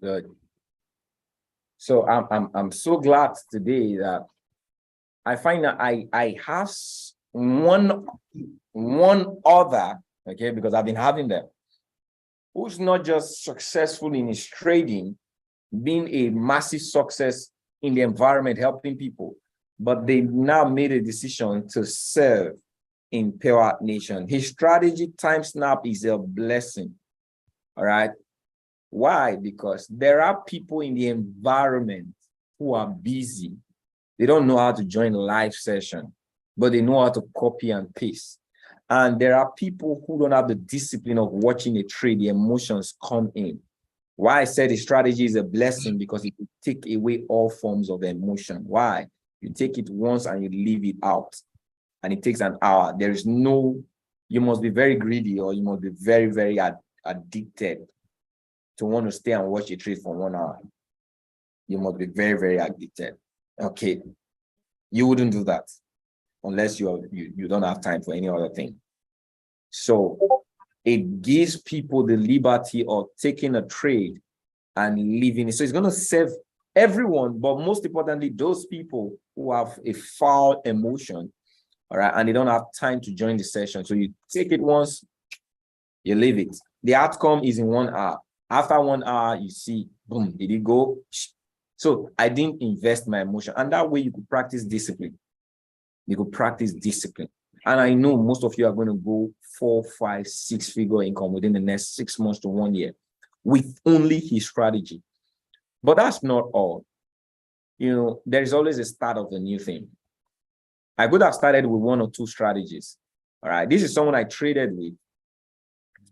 Good. So I'm so glad today that I find that I have one other, okay, because I've been having them, who's not just successful in his trading, being a massive success in the environment, helping people, but they now made a decision to serve in Pure Nation. His strategy, TimeSnap, is a blessing. All right. Why? Because there are people in the environment who are busy. They don't know how to join a live session, but they know how to copy and paste. And there are people who don't have the discipline of watching a trade. The emotions come in. Why I said the strategy is a blessing, because it will take away all forms of emotion. Why? You take it once and you leave it out, and it takes an hour. There is no, you must be very greedy, or you must be very, very addicted to want to stay and watch a trade for 1 hour. You must be very, very addicted. Okay. You wouldn't do that unless you don't have time for any other thing. So it gives people the liberty of taking a trade and leaving it. So it's going to serve everyone, but most importantly, those people who have a foul emotion, all right, and they don't have time to join the session. So you take it once, you leave it. The outcome is in 1 hour. After 1 hour, you see, boom, did it go? So I didn't invest my emotion. And that way you could practice discipline. You could practice discipline. And I know most of you are going to go 4, 5, 6-figure income within the next 6 months to 1 year with only his strategy. But that's not all. You know, there is always a start of a new thing. I could have started with 1 or 2 strategies. All right. This is someone I traded with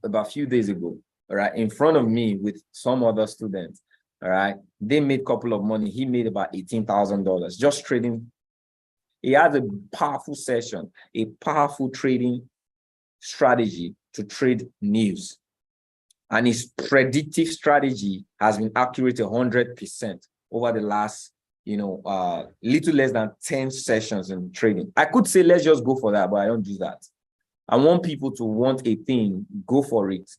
about a few days ago. All right, in front of me with some other students. All right, they made a couple of money. He made about $18,000 just trading. He had a powerful session, a powerful trading strategy to trade news, and his predictive strategy has been accurate 100% over the last, little less than 10 sessions in trading. I could say let's just go for that, but I don't do that. I want people to want a thing, go for it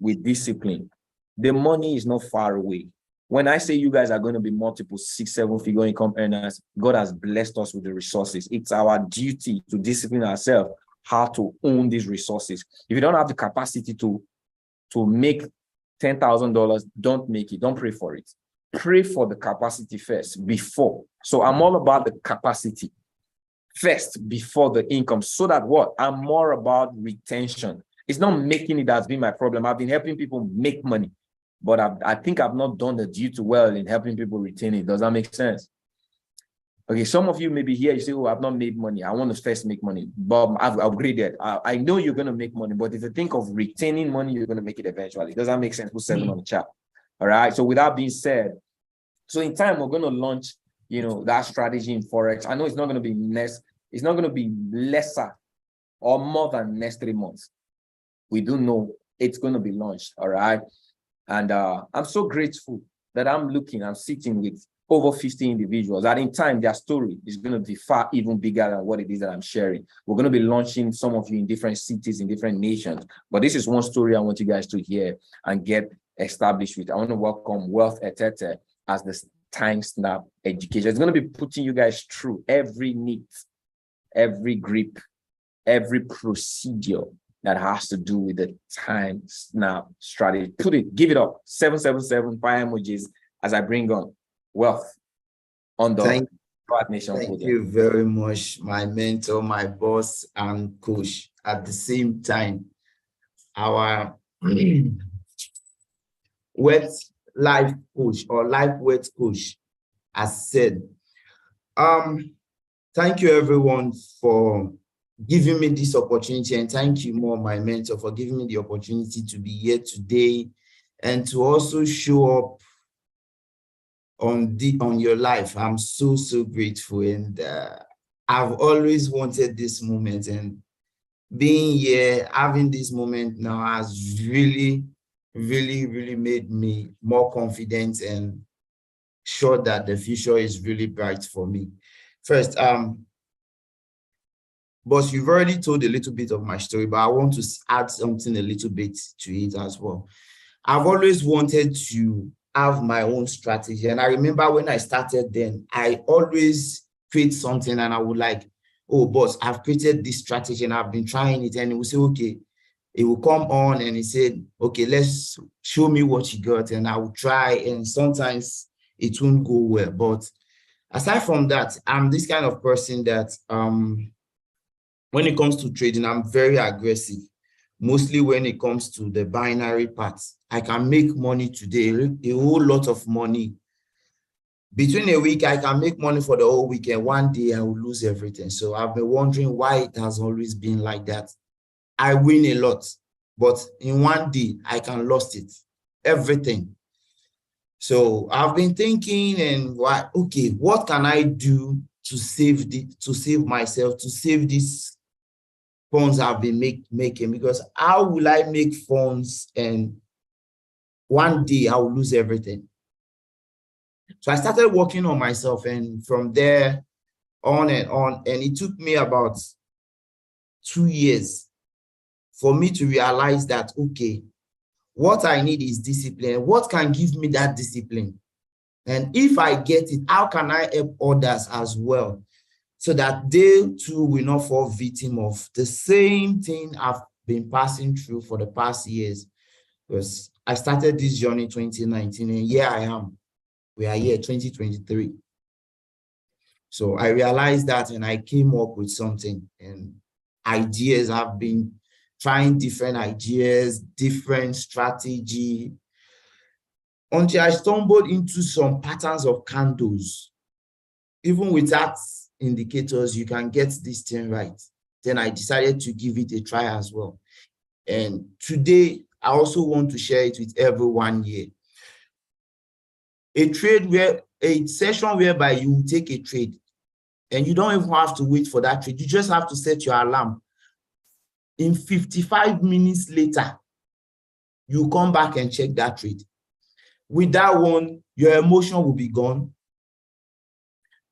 with discipline. The money is not far away. When I say you guys are going to be multiple 6, 7-figure income earners, God has blessed us with the resources. It's our duty to discipline ourselves how to own these resources. If you don't have the capacity to make $10,000, don't make it. Don't pray for it. Pray for the capacity first before. So I'm all about the capacity first before the income, so that what? I'm more about retention. It's not making it that's been my problem. I've been helping people make money, but I think I've not done the duty well in helping people retain it. Does that make sense? Okay, some of you may be here, you say, oh, I've not made money. I want to first make money, but I've upgraded. I know you're going to make money, but if you think of retaining money, you're going to make it eventually. Does that make sense? Put 7 on the chat. All right. So with that being said, so in time, we're going to launch, that strategy in Forex. I know it's not going to be it's not going to be lesser or more than next 3 months. We do know it's going to be launched. All right. And I'm so grateful that I'm sitting with over 50 individuals that in time, their story is going to be far even bigger than what it is that I'm sharing. We're going to be launching some of you in different cities, in different nations. But this is one story I want you guys to hear and get established with. I want to welcome Wealth Etete as the TimeSnap education. It's going to be putting you guys through every need, every grip, every procedure that has to do with the TimeSnap strategy. Give it up. 777 fire emojis as I bring on Wealth on the Pure Nation podium. Thank you very much, my mentor, my boss, and coach. At the same time, our life coach or life wealth coach has said. Thank you everyone for giving me this opportunity, and thank you more, my mentor, for giving me the opportunity to be here today and to also show up on your life. I'm so grateful, and I've always wanted this moment, and being here, having this moment now has really made me more confident and sure that the future is really bright for me. First, boss, you've already told a little bit of my story, but I want to add something a little bit to it as well. I've always wanted to have my own strategy. And I remember when I started then, I always create something and I would like, oh, boss, I've created this strategy and I've been trying it. And he will say, okay, it will come on and he said, okay, let's show me what you got. And I will try. And sometimes it won't go well. But aside from that, I'm this kind of person that when it comes to trading, I'm very aggressive. Mostly when it comes to the binary parts, I can make money today, a whole lot of money. Between a week, I can make money for the whole weekend. One day, I will lose everything. So I've been wondering why it has always been like that. I win a lot, but in one day, I can lose it, everything. So I've been thinking, and okay, what can I do to save myself, to save this funds I've been making? Because how will I make funds and one day I will lose everything? So I started working on myself, and from there on and on, and it took me about 2 years for me to realize that, okay, what I need is discipline. What can give me that discipline? And if I get it, how can I help others as well, so that they too will not fall victim of the same thing I've been passing through for the past years? Because I started this journey in 2019, and here I am. We are here 2023. So I realized that, and I came up with something and ideas. I've been trying different ideas, different strategy, until I stumbled into some patterns of candles. Even with that indicators, you can get this thing right. Then I decided to give it a try as well. And today, I also want to share it with everyone here. A session whereby you take a trade and you don't even have to wait for that trade. You just have to set your alarm. In 55 minutes later, you come back and check that trade. With that one, your emotion will be gone.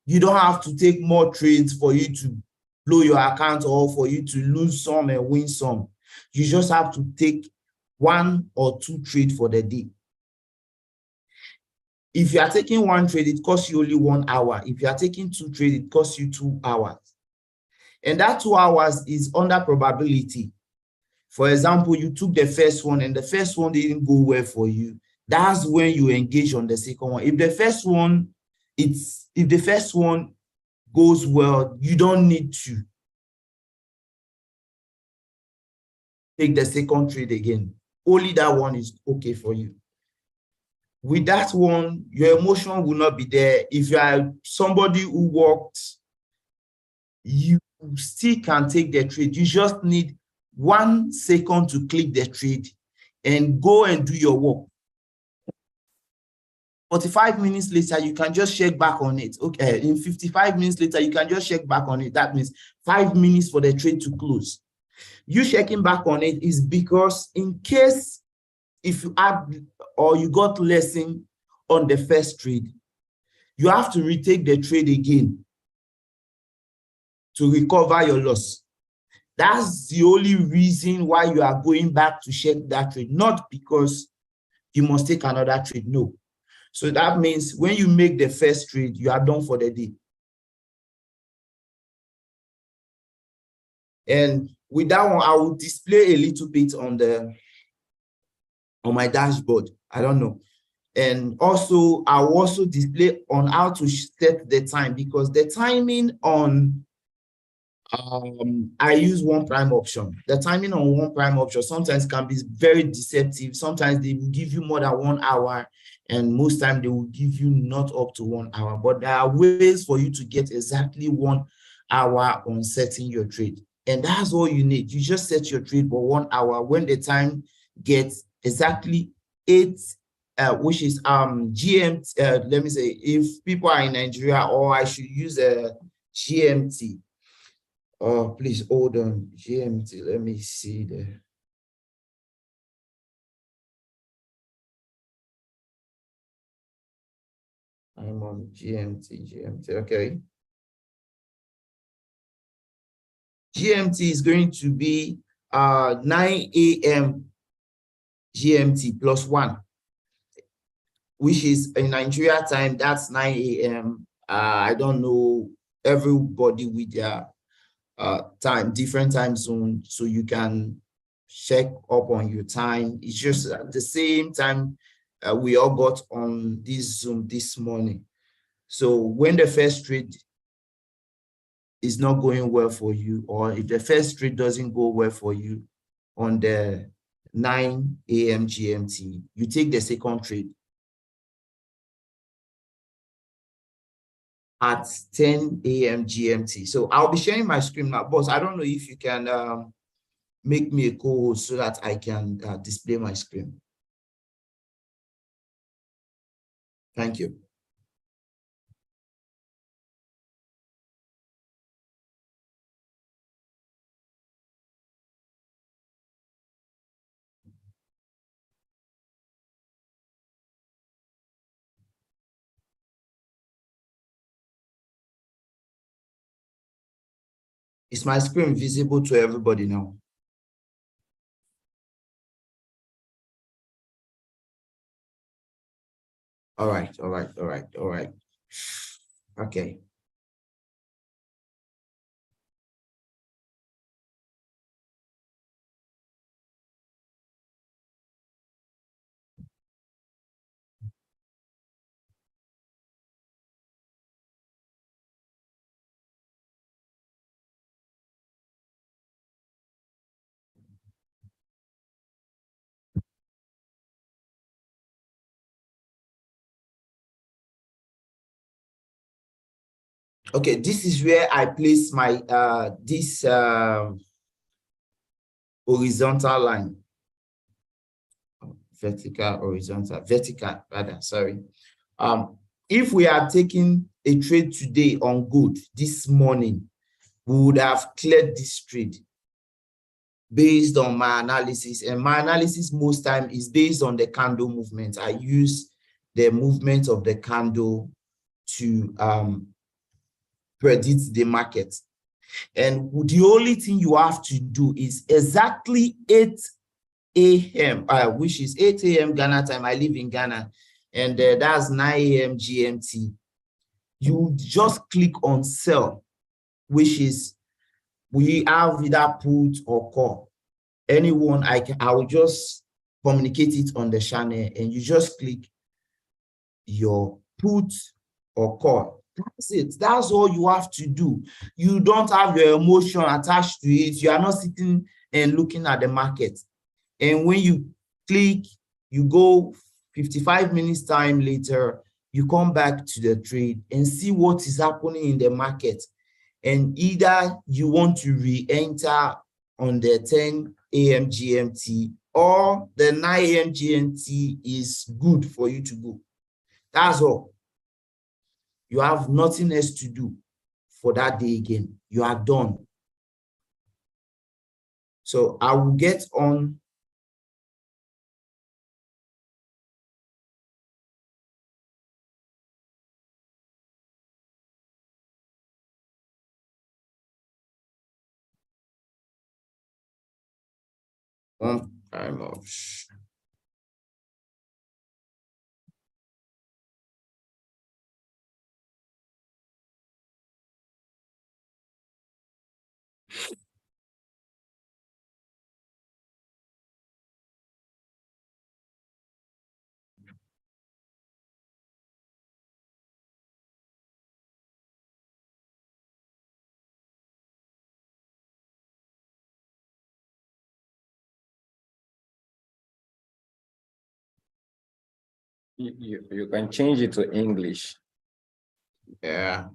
You don't have to take more trades for you to blow your account or for you to lose some and win some. You just have to take 1 or 2 trades for the day. If you are taking 1 trade, it costs you only 1 hour. If you are taking 2 trades, it costs you 2 hours. And that 2 hours is under probability. For example, you took the first one and the first one didn't go well for you. That's when you engage on the second one. If the first one goes well, you don't need to take the second trade again. Only that one is okay for you. With that one, your emotion will not be there. If you are somebody who worked, you still can take the trade. You just need 1 second to click the trade and go and do your work. 45 minutes later, you can just check back on it. Okay, in 55 minutes later, you can just check back on it. That means 5 minutes for the trade to close. You checking back on it is because in case if you add or you got lesson on the first trade, you have to retake the trade again to recover your loss. That's the only reason why you are going back to check that trade, not because you must take another trade. No. So that means when you make the first trade, you are done for the day. And with that one, I will display a little bit on my dashboard. I don't know. And also, I will also display on how to set the time, because the timing on I use one prime option. The timing on one prime option sometimes can be very deceptive. Sometimes they will give you more than 1 hour, and most times they will give you not up to 1 hour. But there are ways for you to get exactly 1 hour on setting your trade. And that's all you need. You just set your trade for 1 hour. When the time gets exactly 8, which is GMT, let me say, if people are in Nigeria, or I should use a GMT. Oh, please hold on. GMT, let me see there. I'm on GMT, okay. GMT is going to be 9 a.m. GMT plus 1. which is in Nigeria time, that's 9 a.m. I don't know, everybody with their time, different time zone, so you can check up on your time. It's just at the same time we all got on this Zoom this morning. So when the first trade is not going well for you, or if the first trade doesn't go well for you on the 9 a.m. GMT, you take the second trade at 10 a.m. GMT. So I'll be sharing my screen now, boss. I don't know if you can make me a co-host so that I can display my screen. Thank you. Is my screen visible to everybody now? All right. Okay. Okay, this is where I place my this horizontal line. Vertical rather, sorry. If we are taking a trade today on good this morning, we would have cleared this trade based on my analysis, and my analysis most time is based on the candle movement. I use the movement of the candle to predict the market. And the only thing you have to do is exactly 8 a.m., which is 8 a.m. Ghana time. I live in Ghana, and that's 9 a.m. GMT. You just click on sell, which is we have either put or call. Anyone, I will just communicate it on the channel, and you just click your put or call. That's it. That's all you have to do. You don't have your emotion attached to it. You are not sitting and looking at the market. And when you click, you go 55 minutes time later, you come back to the trade and see what is happening in the market. And either you want to re-enter on the 10 a.m. GMT, or the 9 a.m. GMT is good for you to go. That's all. You have nothing else to do for that day again. You are done. So I will get on. Time of. You can change it to English. Yeah.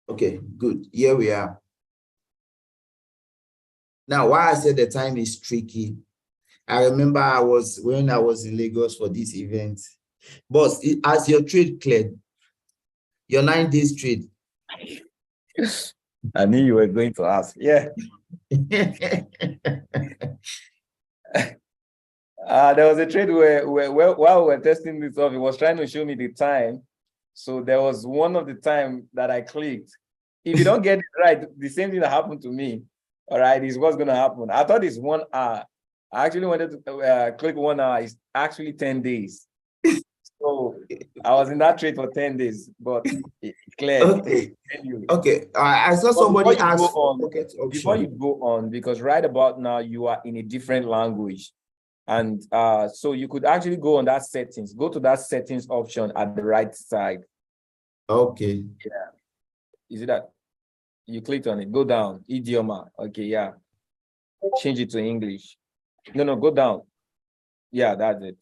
Okay, good. Here we are. Now, why I said the time is tricky, I remember when I was in Lagos for this event, but as your trade cleared, your 9 days trade. I knew you were going to ask. Yeah. There was a trade where while we were testing this off, it was trying to show me the time. So there was one of the time that I clicked. If you don't get it right, the same thing that happened to me, all right, is what's going to happen. I thought it's 1 hour. I actually wanted to click 1 hour. It's actually 10 days. So I was in that trade for 10 days, but it's clear. Okay. Okay. I saw somebody ask before you go on, because right about now you are in a different language. And so you could actually go on that settings, go to that settings option at the right side. Okay. Yeah. Is it that? You clicked on it, go down, idioma. Okay, yeah. Change it to English. No, go down. Yeah, that's it.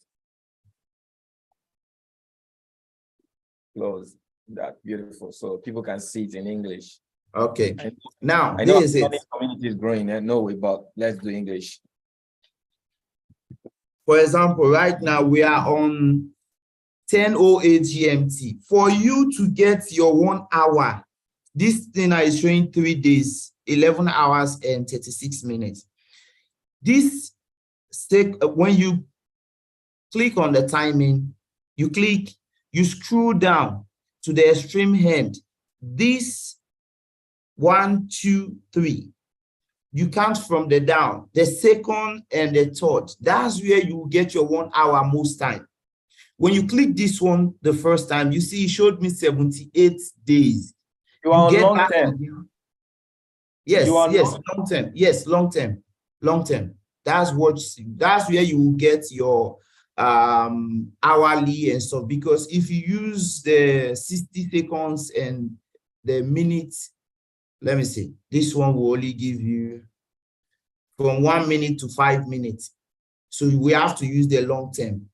Close. That's beautiful. So people can see it in English. Okay. Now, I know this is it. Community is growing. No way, but let's do English. For example, right now we are on 10:08 GMT. For you to get your 1 hour, this thing is showing 3 days, 11 hours and 36 minutes. This when you click on the timing, you scroll down to the extreme end. This 1, 2, 3. You count from the down, the second and the third. That's where you get your 1 hour most time. When you click this one the first time, you see it showed me 78 days. You are on long term. Yes, long term. Yes, long term. That's where you will get your hourly and stuff. Because if you use the 60 seconds and the minutes, let me see, this one will only give you from 1 minute to 5 minutes. So we have to use the long term.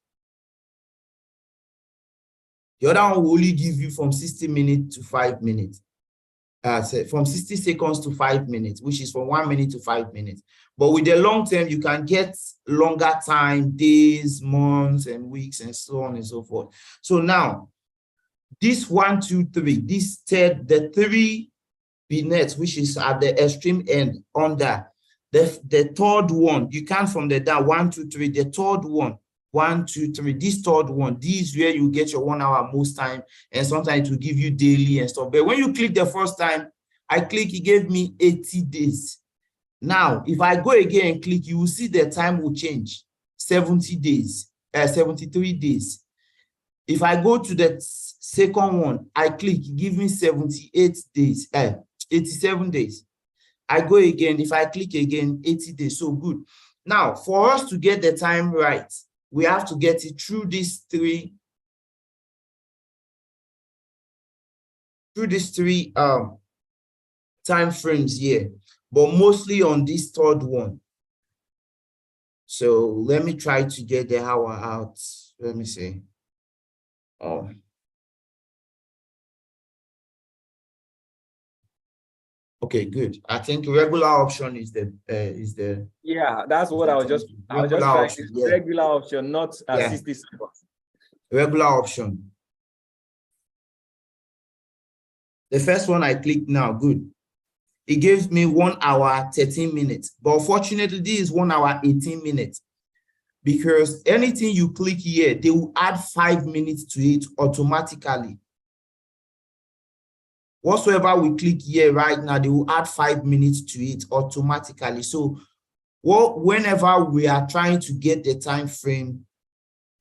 The other one will only give you from 60 minutes to 5 minutes. From 60 seconds to 5 minutes, which is from 1 minute to 5 minutes. But with the long term, you can get longer time, days, months, and weeks, and so on and so forth. So now, this 1, 2, 3, the 3 vignettes, which is at the extreme end under the third one, you count from the down 1, 2, 3, the third one, 1, 2, 3, this third one, this is where you get your 1 hour most time, and sometimes it will give you daily and stuff. But when you click the first time, it gave me 80 days. Now, if I go again and click, you will see the time will change, 70 days, 73 days. If I go to the second one, I click, it gives me 78 days, 87 days. I go again, if I click again, 80 days, so good. Now, for us to get the time right, we have to get it through these three time frames here, but mostly on this third one. So let me try to get the hour out. Let me see. Okay, good. I think regular option is the yeah, that's what I was just trying to regular option, not 60 seconds. Regular option. The first one I clicked now, good. It gives me 1 hour 13 minutes, but unfortunately this is 1 hour 18 minutes, because anything you click here, they will add 5 minutes to it automatically. Whatsoever we click here right now, they will add 5 minutes to it automatically. So whenever we are trying to get the time frame,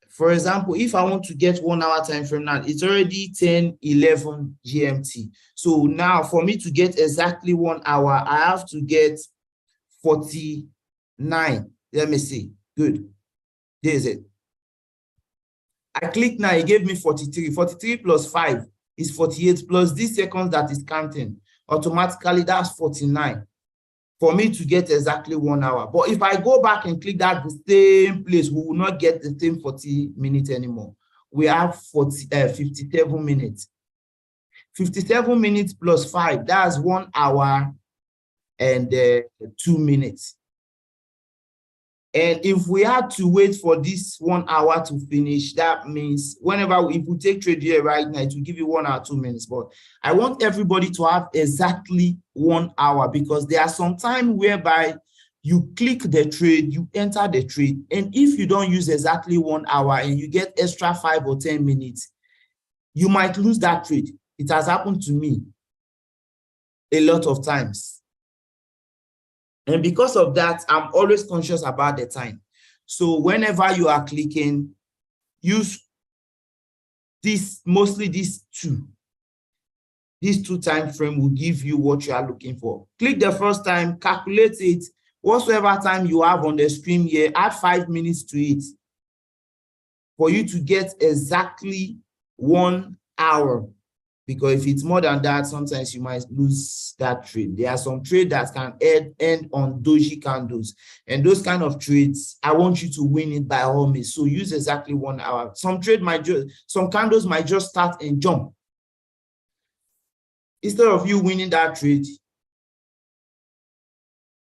for example, if I want to get 1 hour time frame now, it's already 10:11 GMT. So now for me to get exactly 1 hour, I have to get 49. Let me see. Good. There's it. I click now, it gave me 43. 43 plus 5 is 48, plus this seconds that is counting. Automatically, that's 49. For me to get exactly 1 hour. But if I go back and click that the same place, we will not get the same 40 minutes anymore. We have 57 minutes. 57 minutes plus 5, that's 1 hour and 2 minutes. And if we had to wait for this 1 hour to finish, that means if we take trade here right now, it will give you 1 hour 2 minutes. But I want everybody to have exactly 1 hour, because there are some time whereby You click the trade, you enter the trade, and if you don't use exactly 1 hour and you get extra 5 or 10 minutes, you might lose that trade. It has happened to me a lot of times. And because of that, I'm always conscious about the time. So whenever you are clicking, use this, mostly these two. These two time frame will give you what you are looking for. Click the first time, calculate it. Whatsoever time you have on the screen here, add 5 minutes to it for you to get exactly 1 hour. Because if it's more than that, sometimes you might lose that trade. There are some trades that can end on doji candles. And those kind of trades, I want you to win it by all means. So use exactly 1 hour. Some candles might just start and jump. Instead of you winning that trade,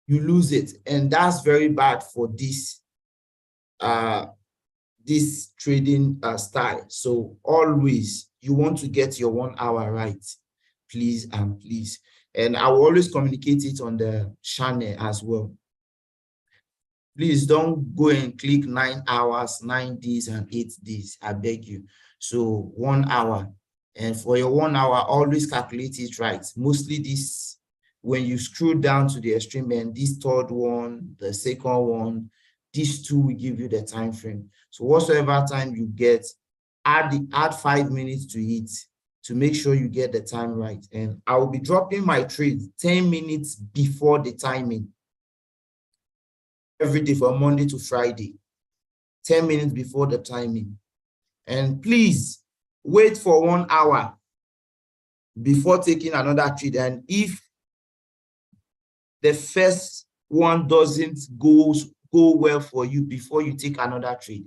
you lose it. And that's very bad for this trading style. So always you want to get your 1 hour right, please and please. And I will always communicate it on the channel as well. Please don't go and click 9 hours, 9 days and 8 days, I beg you. So 1 hour, and for your 1 hour, always calculate it right. Mostly this, when you scroll down to the extreme end, this third one, the second one, these two will give you the time frame. So whatsoever time you get, add 5 minutes to it to make sure you get the time right. And I will be dropping my trade 10 minutes before the timing every day from Monday to Friday, 10 minutes before the timing. And please wait for 1 hour before taking another trade. And if the first one doesn't go well for you, before you take another trade.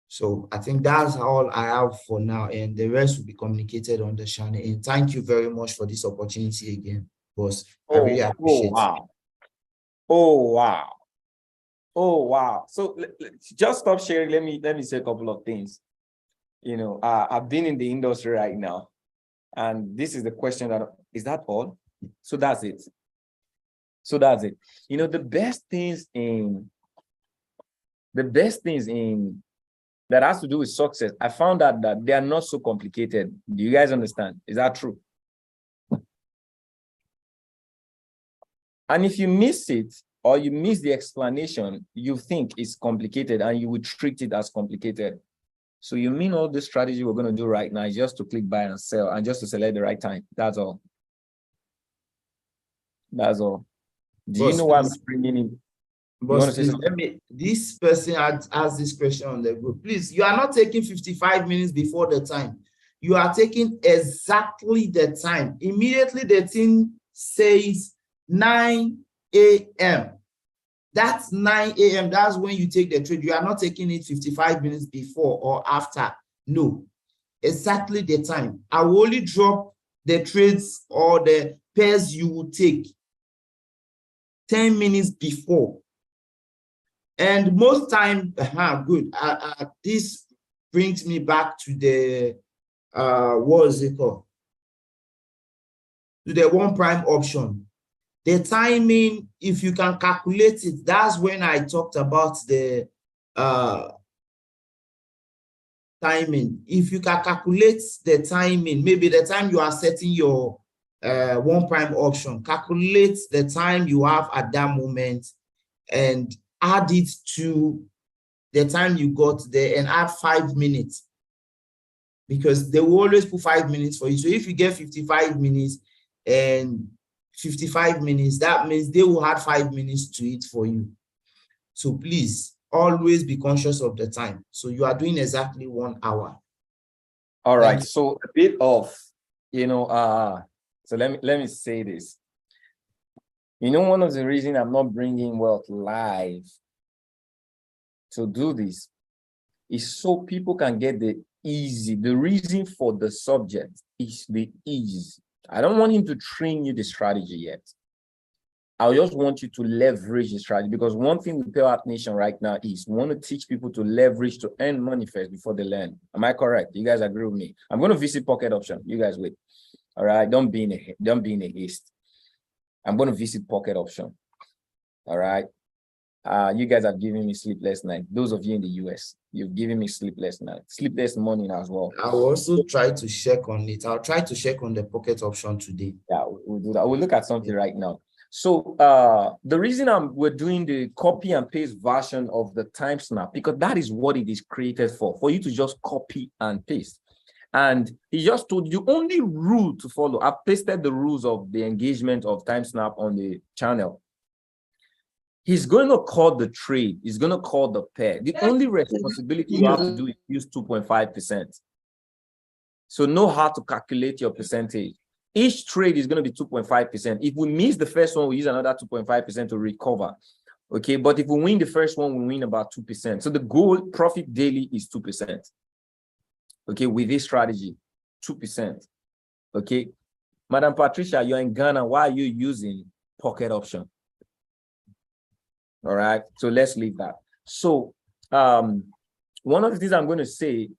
So I think that's all I have for now, and the rest will be communicated on the channel. And thank you very much for this opportunity again, boss. I really appreciate it. Wow. Oh, wow. Oh, wow. So just stop sharing. Let me say a couple of things. You know, I've been in the industry right now, and this is the question is that all? So that's it. So that's it. You know, the best things in that has to do with success, I found out that they are not so complicated. Do you guys understand? Is that true? And if you miss it, or you miss the explanation, you think it's complicated and you will treat it as complicated. So you mean all this strategy we're going to do right now is just to click buy and sell and just to select the right time. That's all. That's all. Do you know why I'm bringing in? Boss, please, this person had asked this question on the group. Please, you are not taking 55 minutes before the time. You are taking exactly the time. Immediately the thing says 9 a.m. That's 9 a.m. That's when you take the trade. You are not taking it 55 minutes before or after. No, exactly the time. I will only drop the trades or the pairs you will take 10 minutes before. And most time, good. This brings me back to the, what is it called? To the one prime option. The timing, if you can calculate it, that's when I talked about the timing. If you can calculate the timing, maybe the time you are setting your one prime option, calculate the time you have at that moment and add it to the time you got there and add 5 minutes, because they will always put 5 minutes for you. So if you get 55 minutes and 55 minutes, that means they will add 5 minutes to it for you. So please always be conscious of the time. So you are doing exactly 1 hour. All right. So a bit of, you know, so let me say this. You know, one of the reasons I'm not bringing Wealth Live to do this is so people can get the reason for the subject is the ease. I don't want him to train you the strategy yet. I just want you to leverage the strategy, because one thing with Pale Art Nation right now is we want to teach people to leverage to earn money first before they learn. Am I correct? You guys agree with me? I'm going to visit Pocket Option. You guys wait. All right. Don't be in a haste. I'm going to visit Pocket Option. All right. You guys have given me sleepless night. Those of you in the US, you've given me sleepless night, sleepless morning as well. I'll also try to check on it. I'll try to check on the pocket option today. Yeah, we'll do that. We'll look at something right now. So the reason we're doing the copy and paste version of the time snap, because that is what it is created for you to just copy and paste. And he just told you only rule to follow. I've pasted the rules of the engagement of time snap on the channel. He's going to call the trade. He's going to call the pair. The only responsibility you have to do is use 2.5%. So know how to calculate your percentage. Each trade is going to be 2.5%. If we miss the first one, we use another 2.5% to recover. Okay, but if we win the first one, we win about 2%. So the goal profit daily is 2%. Okay, with this strategy, 2%. Okay, Madam Patricia, you're in Ghana. Why are you using pocket option? All right, so let's leave that. So one of the things I'm going to say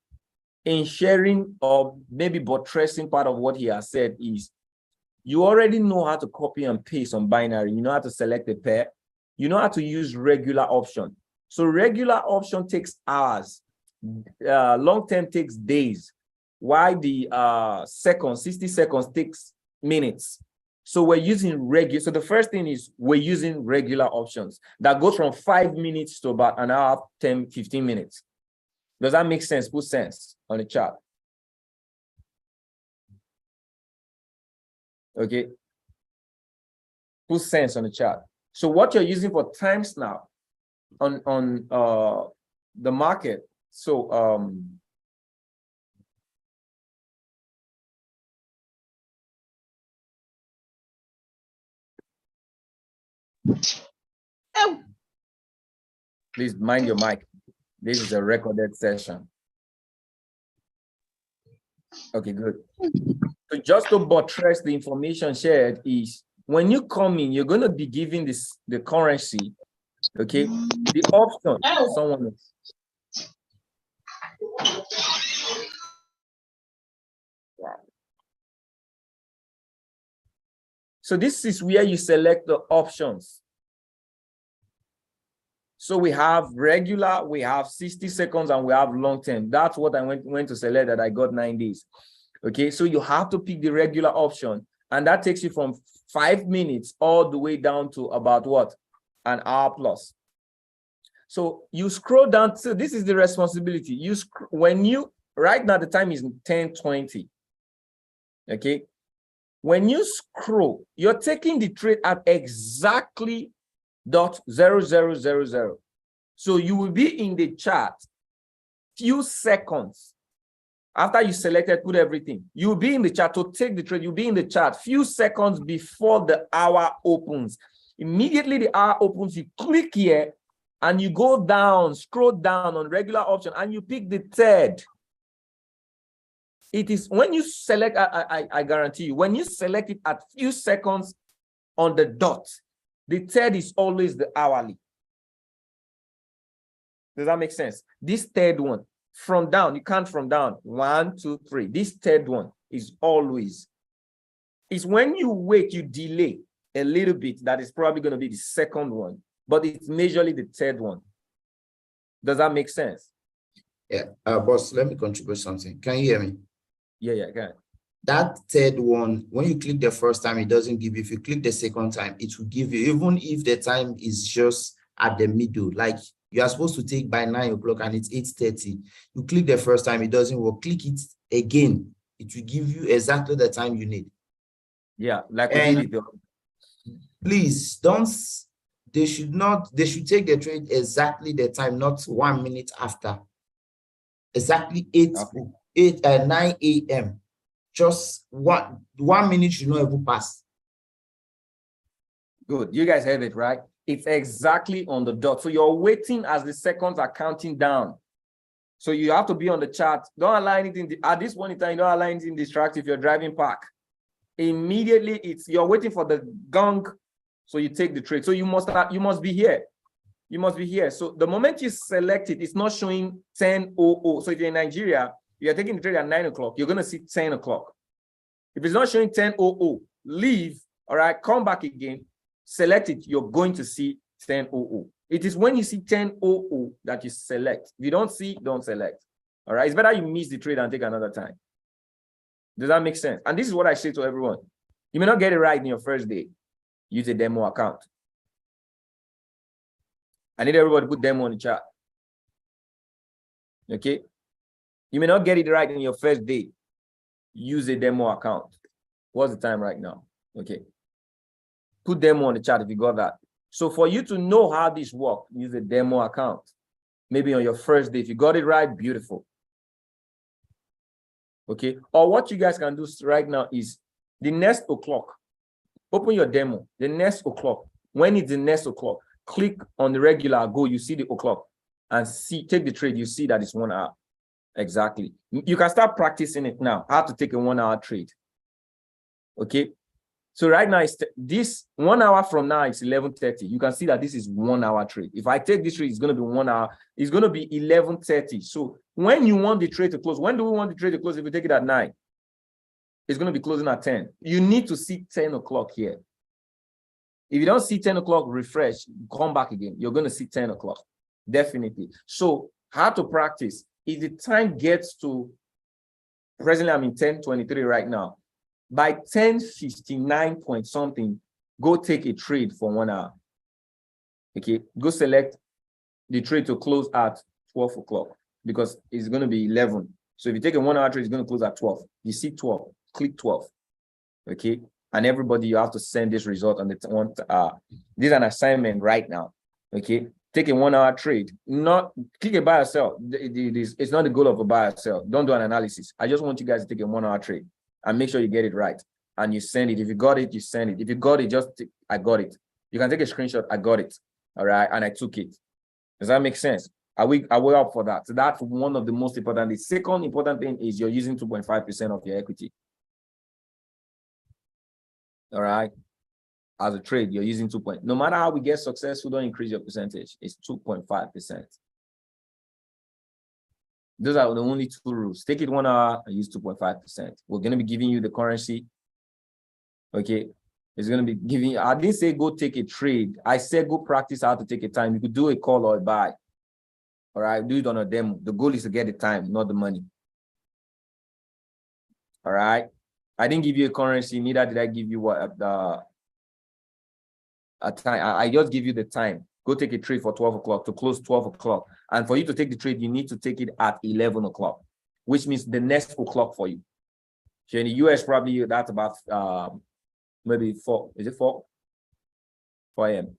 in sharing or maybe buttressing part of what he has said is you already know how to copy and paste on binary. You know how to select a pair. You know how to use regular option. So regular option takes hours. Long term takes days. Why the 60 seconds takes minutes. So we're using regular. So the first thing is we're using regular options that goes from 5 minutes to about an hour, 10, 15 minutes. Does that make sense? Put sense on the chart. Okay. Put sense on the chart. So what you're using for time snap on the market. So please mind your mic. This is a recorded session. Okay, good. So just to buttress the information shared is when you come in, you're going to be given the currency, okay? The option, someone else. Wow. So this is where you select the options. So we have regular, we have 60 seconds, and we have long term. That's what I went to select that I got 9 days. Okay, so you have to pick the regular option, and that takes you from 5 minutes all the way down to about what? An hour plus. So you scroll down. So this is the responsibility. Right now the time is 10:20. Okay. When you scroll, you're taking the trade at exactly 0.0000. So you will be in the chart few seconds after you selected, put everything. You'll be in the chart to take the trade. You'll be in the chart few seconds before the hour opens. Immediately the hour opens, you click here and you go down, scroll down on regular option, and you pick the third. It is when you select, I guarantee you, when you select it at few seconds on the dot, the third is always the hourly. Does that make sense? This third one, from down, you count from down, 1, 2, 3. This third one is always. It's when you wait, you delay a little bit, that is probably going to be the second one, but it's majorly the third one. Does that make sense? Yeah, boss, let me contribute something. Can you hear me? Yeah, go ahead. That third one, when you click the first time, it doesn't give you. If you click the second time, it will give you, even if the time is just at the middle, like you are supposed to take by 9 o'clock and it's 8:30. You click the first time, it doesn't work. Click it again. It will give you exactly the time you need. Yeah, like and we did. Please they should take the trade exactly the time, not 1 minute after. Exactly 9 a.m. Just one minute should not ever pass. Good. You guys heard it, right? It's exactly on the dot. So you're waiting as the seconds are counting down. So you have to be on the chart. Don't allow anything. At this point in time, you don't allow anything distract if you're driving back. Immediately, you're waiting for the gong. So you take the trade. So you must be here. You must be here. So the moment you select it, it's not showing 10:00. So if you're in Nigeria, you're taking the trade at 9 o'clock, you're going to see 10 o'clock. If it's not showing 10:00, leave, all right, come back again, select it, you're going to see 10:00. It is when you see 10:00 that you select. If you don't see, don't select. All right. It's better you miss the trade and take another time. Does that make sense? And this is what I say to everyone. You may not get it right in your first day. Use a demo account. I need everybody to put demo on the chat. Okay. You may not get it right in your first day. Use a demo account. What's the time right now? Okay. Put demo on the chat if you got that. So for you to know how this works, use a demo account. Maybe on your first day. If you got it right, beautiful. Okay. Or what you guys can do right now is the next o'clock. Open your demo. The next o'clock. When it's the next o'clock, click on the regular go. You see the o'clock and take the trade. You see that it's 1 hour. Exactly. You can start practicing it now. How to take a 1 hour trade. Okay. So right now, this 1 hour from now, it's 11:30. You can see that this is 1 hour trade. If I take this trade, it's going to be 1 hour. It's going to be 11:30. So when you want the trade to close, when do we want the trade to close? If we take it at 9, it's going to be closing at 10. You need to see 10 o'clock here. If you don't see 10 o'clock, refresh, come back again. You're going to see 10 o'clock. Definitely. So how to practice? If the time gets to, presently I'm in 10:23 right now. By 10:59 point something, go take a trade for 1 hour. Okay, go select the trade to close at 12 o'clock because it's going to be 11. So if you take a 1 hour trade, it's going to close at 12. You see 12, click 12. Okay, and everybody, you have to send this result on the one. This is an assignment right now. Okay, take a 1 hour trade. Not click a buy or sell. It's not the goal of a buy or sell. Don't do an analysis. I just want you guys to take a 1 hour trade and make sure you get it right. And you send it. If you got it, you send it. If you got it, I got it. You can take a screenshot. I got it. All right. And I took it. Does that make sense? Are we up for that? So that's one of the most important. The second important thing is you're using 2.5% of your equity. All right. As a trade, you're using 2. No matter how we get successful, don't increase your percentage. It's 2.5%. Those are the only 2 rules. Take it 1 hour and use 2.5%. We're going to be giving you the currency. Okay. It's going to be giving you, I didn't say go take a trade. I said go practice how to take a time. You could do a call or a buy. All right. Do it on a demo. The goal is to get the time, not the money. All right. I didn't give you a currency. Neither did I give you a time. I just give you the time. Go take a trade for 12 o'clock to close 12 o'clock. And for you to take the trade, you need to take it at 11 o'clock, which means the next o'clock for you. So in the US, probably that's about maybe 4. Is it 4? 4 a.m.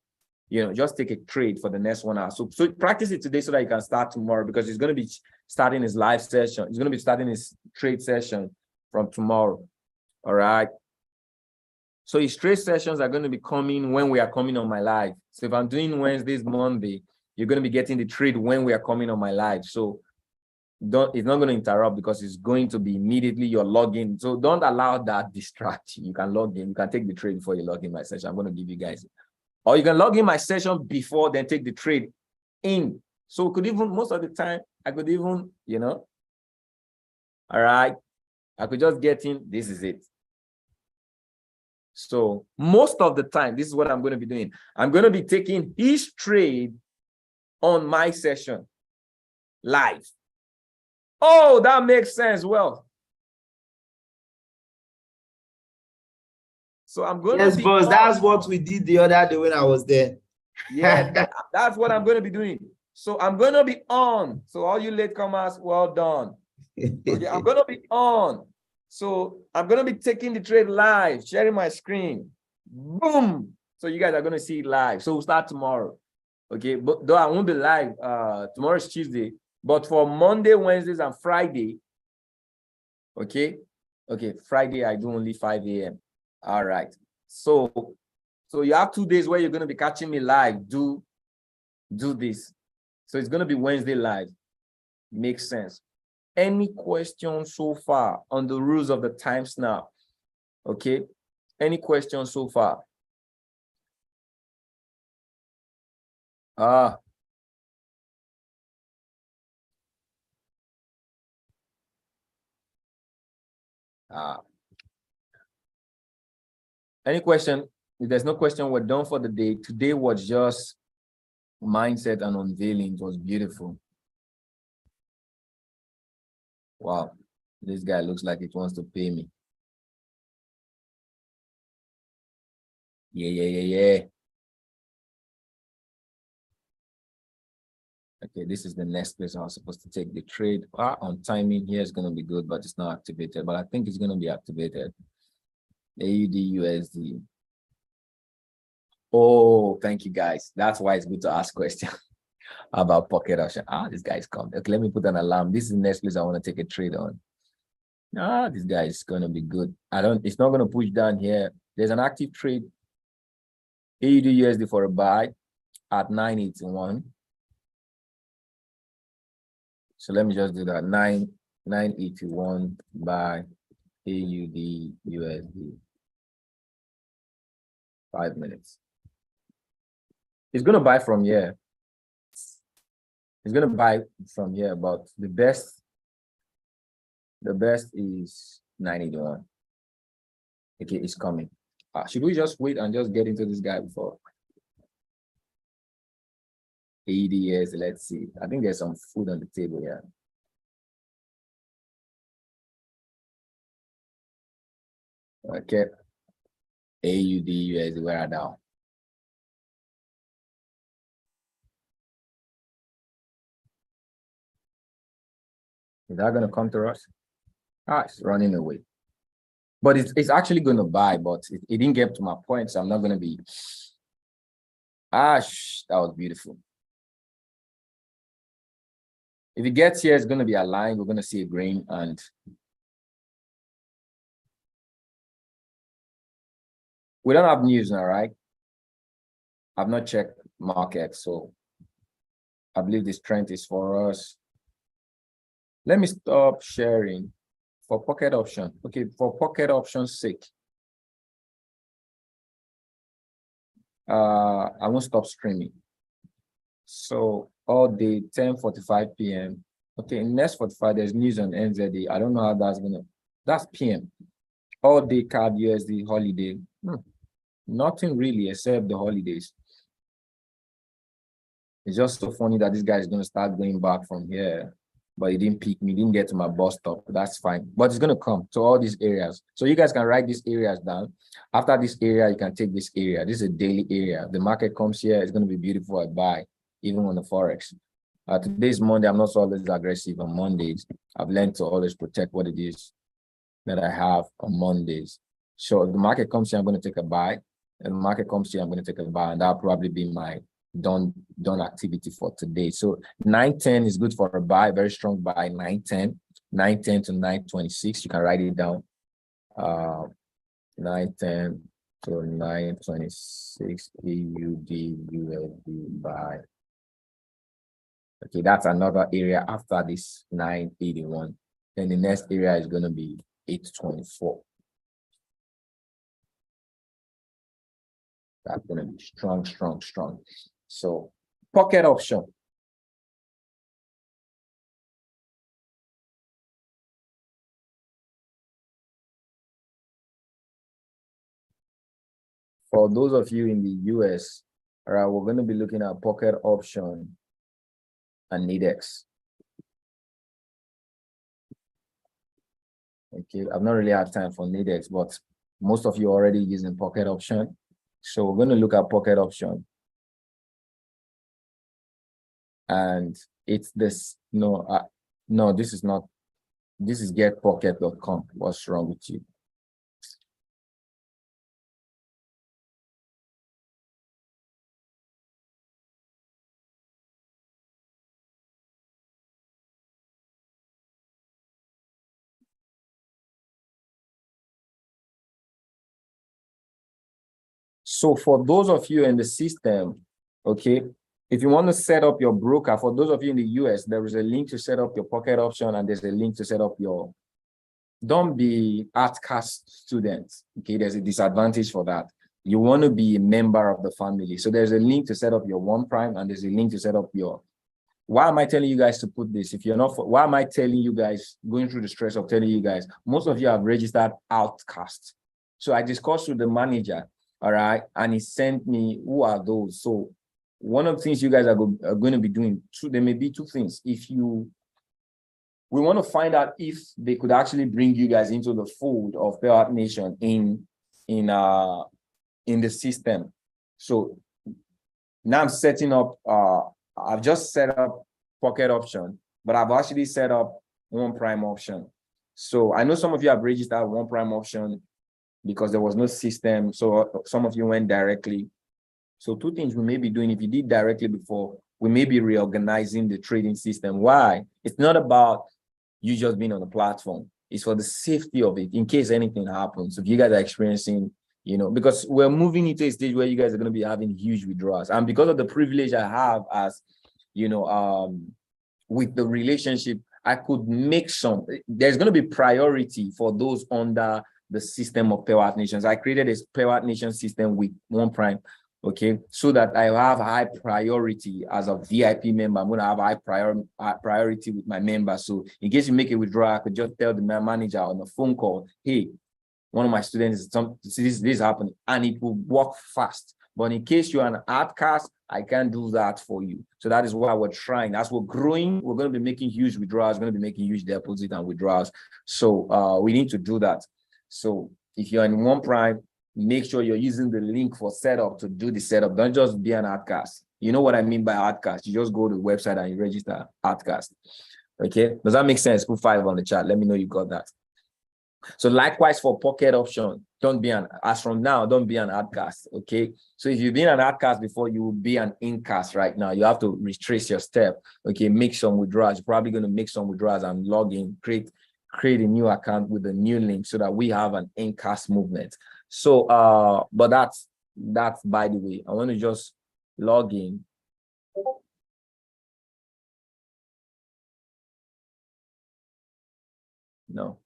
You know, just take a trade for the next 1 hour. So practice it today so that you can start tomorrow because it's going to be starting his live session. He's going to be starting his trade session from tomorrow. All right. So his trade sessions are going to be coming when we are coming on my live. So if I'm doing Wednesdays, Monday, you're going to be getting the trade when we are coming on my live. So it's not going to interrupt because it's going to be immediately your login. So don't allow that distract you. You can log in. You can take the trade before you log in my session. I'm going to give you guys. Or you can log in my session before, then take the trade in. So could even, most of the time, I could even, you know, all right, I could just get in. This is it. So most of the time, this is what I'm going to be doing. I'm going to be taking his trade on my session live. Oh, that makes sense. Well, so I'm going Yes, to be boss. That's what we did the other day when I was there. Yeah, that's what I'm going to be doing. So I'm going to be on. So all you latecomers, well done. Okay, I'm going to be on. So I'm going to be taking the trade live, sharing my screen. Boom. So you guys are going to see it live. So we'll start tomorrow. Okay, but though I won't be live, tomorrow is Tuesday. But for Monday, Wednesdays, and Friday, okay, Friday I do only 5 a.m. All right. So you have 2 days where you're going to be catching me live. Do this. So it's going to be Wednesday live. Makes sense. Any questions so far on the rules of the time snap? Okay. Any questions so far? Any question? If there's no question, we're done for the day. Today was just mindset and unveiling was beautiful. Wow, this guy looks like it wants to pay me. Yeah. Okay, this is the next place I was supposed to take the trade. On timing here is going to be good, but it's not activated. But I think it's going to be activated. AUD USD. Oh, thank you guys. That's why it's good to ask questions about pocket option. This guy's come. Okay, let me put an alarm. This is the next place I want to take a trade on. This guy is going to be good. It's not going to push down here. There's an active trade. AUD USD for a buy at 981. So let me just do that. 981 buy AUD USD. 5 minutes. It's going to buy from here. It's going to buy from here, but the best is 981. Okay, it's coming. Should we just wait and just get into this guy before? ADS, let's see. I think there's some food on the table here. Okay. AUD, USD, where are now? Is that going to come to us? It's running away. But it's actually going to buy, but it didn't get to my point, so I'm not going to be. That was beautiful. If it gets here, it's going to be aligned. We're going to see a green, and we don't have news now, right? I've not checked market, so I believe this trend is for us. Let me stop sharing for pocket option. Okay, for pocket option's sake, I won't stop streaming. So all day, 10:45 p.m. Okay, in next 45, there's news on NZD. I don't know how that's PM. All day CAD USD holiday. Nothing really except the holidays. It's just so funny that this guy is going to start going back from here, but he didn't pick me, didn't get to my bus stop. That's fine, but it's going to come to all these areas. So you guys can write these areas down. After this area, you can take this area. This is a daily area. The market comes here. It's going to be beautiful. I buy, even on the Forex. Today's Monday. I'm not so always aggressive on Mondays. I've learned to always protect what it is that I have on Mondays. So if the market comes here, I'm going to take a buy. And the market comes here, I'm going to take a buy. And that'll probably be my done activity for today. So 910 is good for a buy, very strong buy. 910 to 926. You can write it down. 910 to 926 AUD USD buy. Okay, that's another area after this 981. Then the next area is going to be 824. That's going to be strong. So pocket option. For those of you in the US, all right, we're going to be looking at pocket option and NADEX. Okay, I've not really had time for NADEX, but most of you are already using pocket option. So we're going to look at pocket option. And it's this, no, this is not, this is getpocket.com. What's wrong with you? So for those of you in the system, okay, if you want to set up your broker, for those of you in the US, there is a link to set up your pocket option, and there's a link to set up your, don't be ArtCast students, okay? There's a disadvantage for that. You want to be a member of the family. So there's a link to set up your One Prime, and there's a link to set up your, why am I telling you guys to put this? If you're not, why am I telling you guys, going through the stress of telling you guys, most of you have registered ArtCast. So I discussed with the manager, all right, and he sent me, who are those? So one of the things you guys are going to be doing, there may be two things. We want to find out if they could actually bring you guys into the fold of Pearl Heart Nation in the system. So now I'm setting up, I've just set up Pocket Option, but I've actually set up One Prime Option. So I know some of you have registered One Prime Option because there was no system. So some of you went directly. So two things we may be doing, if you did directly before, we may be reorganizing the trading system. Why? It's not about you just being on the platform. It's for the safety of it, in case anything happens. If you guys are experiencing, because we're moving into a stage where you guys are going to be having huge withdrawals. And because of the privilege I have as, with the relationship, I could make there's going to be priority for those under the system of Pearl Heart Nations. I created a Pearl Heart Nation system with One Prime, okay, so that I have high priority as a VIP member. I'm going to have high priority with my members. So in case you make a withdrawal, I could just tell the manager on the phone call, hey, one of my students, this happened, and it will work fast. But in case you're an outcast, I can't do that for you. So that is why we're trying. As we're growing, we're going to be making huge withdrawals, we're going to be making huge deposits and withdrawals. So we need to do that. So if you're in One Prime, make sure you're using the link for setup to do the setup. Don't just be an outcast. You know what I mean by outcast? You just go to the website and you register outcast. Okay, does that make sense? Put 5 on the chat. Let me know you got that. So likewise for Pocket Option, as from now, don't be an outcast. Okay, so if you've been an outcast before, you will be an incast right now. You have to retrace your step. Okay, make some withdrawals. You're probably going to make some withdrawals and log in, create a new account with a new link so that we have an incast movement. So but that's by the way. I want to just log in. No,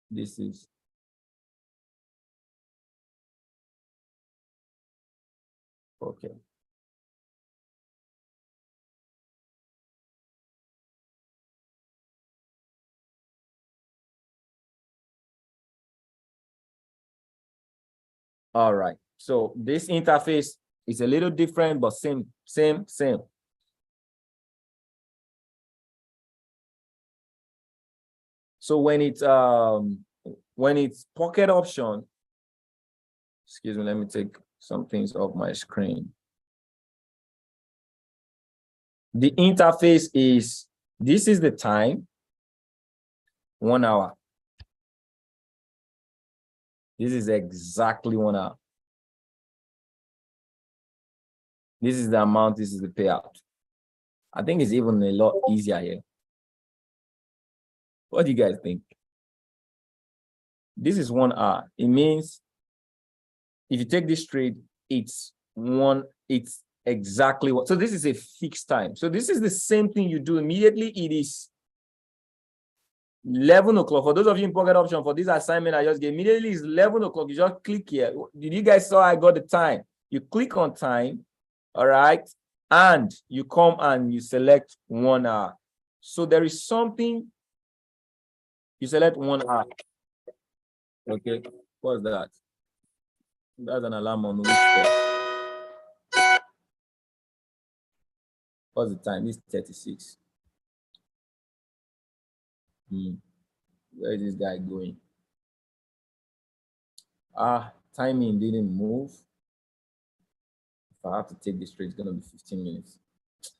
this is okay. All right, so this interface is a little different, but same. So when it's Pocket Option, excuse me, let me take some things off my screen. The interface is, this is the time, 1 hour. This is exactly 1 hour. This is the amount, this is the payout. I think it's even a lot easier here. What do you guys think? This is 1 hour. It means if you take this trade, it's exactly what. So this is a fixed time. So this is the same thing you do immediately. It is 11 o'clock. For those of you in Pocket Option, for this assignment I just gave, immediately it's 11 o'clock. You just click here. Did you guys saw I got the time? You click on time, all right? And you come and you select 1 hour. So there is something, you select 1 hour. Okay, what's that? That's an alarm on which step. What's the time? It's 36. Where is this guy going? Timing didn't move. If I have to take this trade, it's gonna be 15 minutes.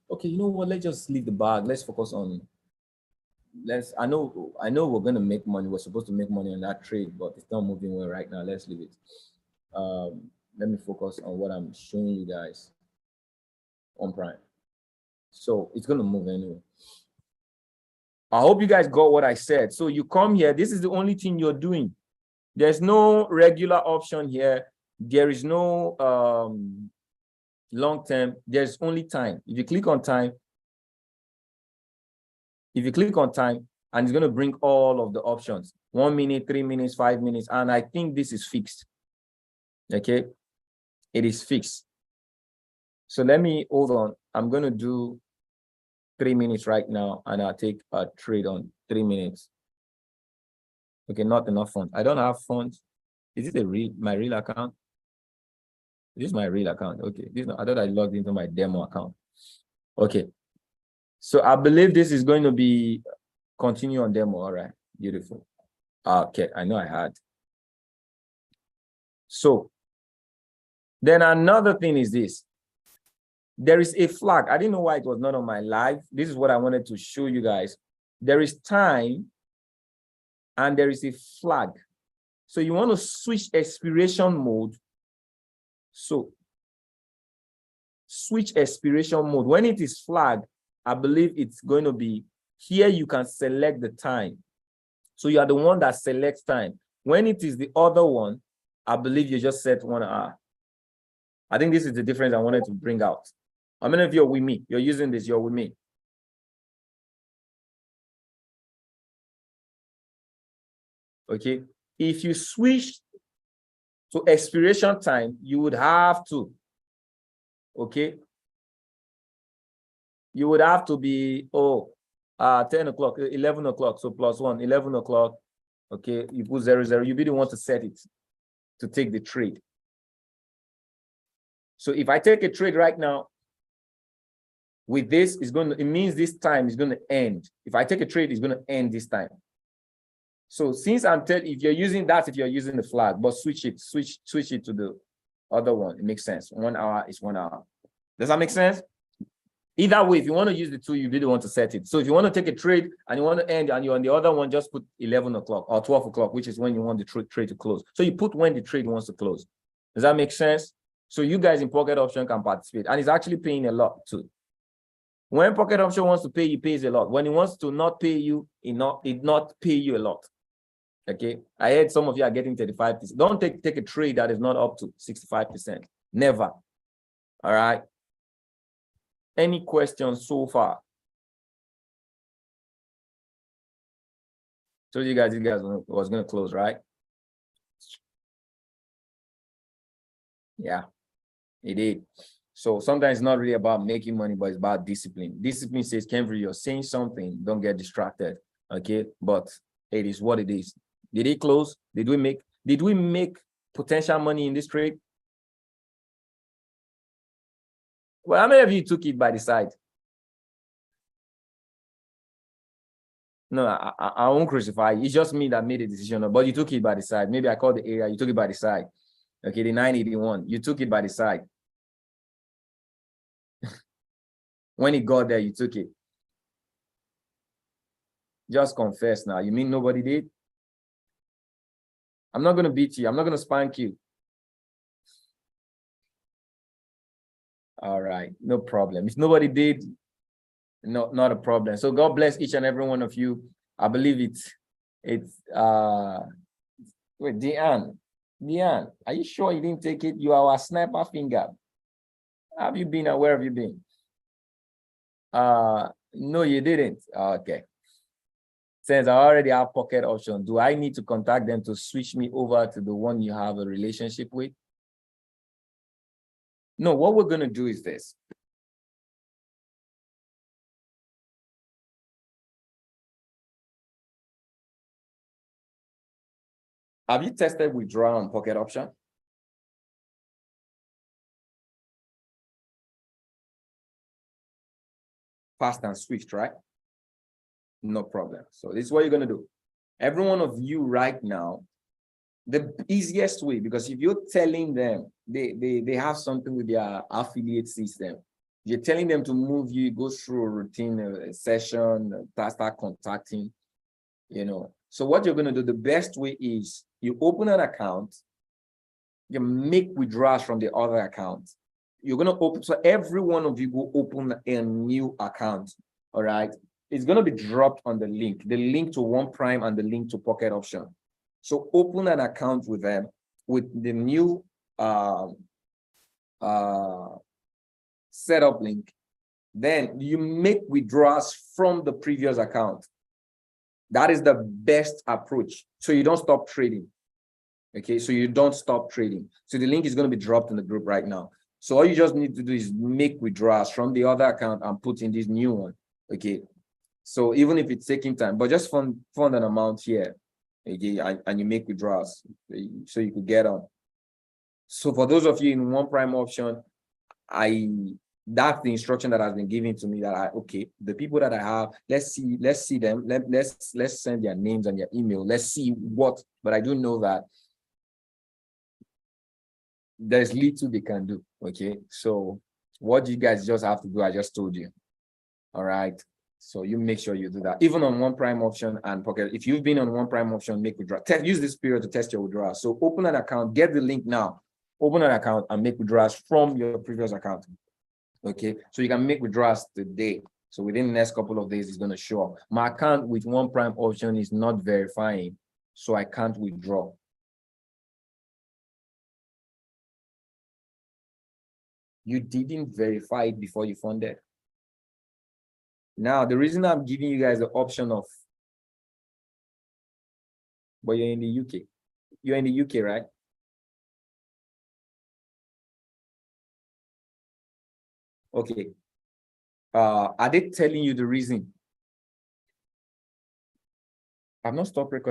Okay, you know what? Let's just leave the bag. Let's focus on. I know we're gonna make money. We're supposed to make money on that trade, but it's not moving well right now. Let's leave it. Let me focus on what I'm showing you guys on Prime. So it's gonna move anyway. I hope you guys got what I said. So you come here, this is the only thing you're doing. There's no regular option here. There is no long term. There's only time. If you click on time, and it's going to bring all of the options, 1 minute, 3 minutes, 5 minutes. And I think this is fixed. Okay, it is fixed. So let me hold on. I'm going to do 3 minutes right now, and I'll take a trade on 3 minutes. Okay, not enough funds. I don't have funds. Is it my real account? This is my real account. Okay. I thought I logged into my demo account. Okay. So I believe this is going to be continue on demo. All right. Beautiful. Okay. I know I had. So then another thing is this. There is a flag. I didn't know why it was not on my live. This is what I wanted to show you guys. There is time and there is a flag. So you want to switch expiration mode. So switch expiration mode. When it is flagged, I believe it's going to be here. You can select the time. So you are the one that selects time. When it is the other one, I believe you just set 1 hour. I think this is the difference I wanted to bring out. How many of you are with me? You're using this, you're with me. Okay. If you switch to expiration time, you would have to, okay? You would have to be, 10 o'clock, 11 o'clock, so +1, 11 o'clock, okay? You put 00, you really want to set it to take the trade. So if I take a trade right now, with this, it means this time is going to end. If I take a trade, it's going to end this time. So since if you're using that, if you're using the flag, but switch it to the other one, it makes sense. 1 hour is 1 hour. Does that make sense? Either way, if you want to use the two, you really want to set it. So if you want to take a trade and you want to end and you're on the other one, just put 11 o'clock or 12 o'clock, which is when you want the trade to close. So you put when the trade wants to close. Does that make sense? So you guys in Pocket Option can participate, and it's actually paying a lot too. When Pocket Option wants to pay you, pays a lot. When it wants to not pay you, it not pay you a lot. Okay, I heard some of you are getting 35%. Don't take a trade that is not up to 65%. Never. All right. Any questions so far? So you guys was going to close, right? Yeah, it did. So sometimes it's not really about making money, but it's about discipline. Discipline says, Kenvery, you're saying something, don't get distracted. Okay, but it is what it is. Did it close? Did we make potential money in this trade? Well, how many of you took it by the side? No, I won't crucify you. It's just me that made a decision, but you took it by the side. Maybe I called the area, you took it by the side. Okay, the 981, you took it by the side. When it got there, you took it. Just confess now. You mean nobody did? I'm not going to beat you. I'm not going to spank you. All right, no problem. If nobody did, no, not a problem. So God bless each and every one of you. I believe it's wait, Deanne, are you sure you didn't take it? You are our sniper finger. Have you been? Where have you been? No, you didn't. Okay. Since I already have Pocket Option, do I need to contact them to switch me over to the one you have a relationship with? No, what we're going to do is this. Have you tested withdrawal on Pocket Option? Fast and swift, right? No problem. So this is what you're going to do. Every one of you right now, the easiest way, because if you're telling them they have something with their affiliate system, you're telling them to move you, go through a routine session, start contacting, So what you're going to do, the best way is you open an account, you make withdrawals from the other account. You're going to open, so every one of you will open a new account, all right? It's going to be dropped on the link to One Prime and the link to Pocket Option. So open an account with them with the new setup link. Then you make withdrawals from the previous account. That is the best approach. So you don't stop trading. Okay, so you don't stop trading. So the link is going to be dropped in the group right now. So all you just need to do is make withdrawals from the other account and put in this new one. Okay, so even if it's taking time, but just fund an amount here. Okay, and you make withdrawals so you could get on. So for those of you in one prime option, that's the instruction that has been given to me, that the people that I have, let's see them. Let's send their names and their email. Let's see what, but I do know that there's little they can do. Okay. So what you guys just have to do, I just told you. All right. So you make sure you do that. Even on one prime option and Pocket, if you've been on one prime option, make withdrawal. Use this period to test your withdrawal. So open an account, get the link now. Open an account and make withdrawals from your previous account. Okay, so you can make withdrawals today. So within the next couple of days, it's going to show up. My account with one prime option is not verifying, so I can't withdraw. You didn't verify it before you funded. Now, the reason I'm giving you guys the option of, but you're in the UK. You're in the UK, right? Okay. Are they telling you the reason? I've not stopped recording.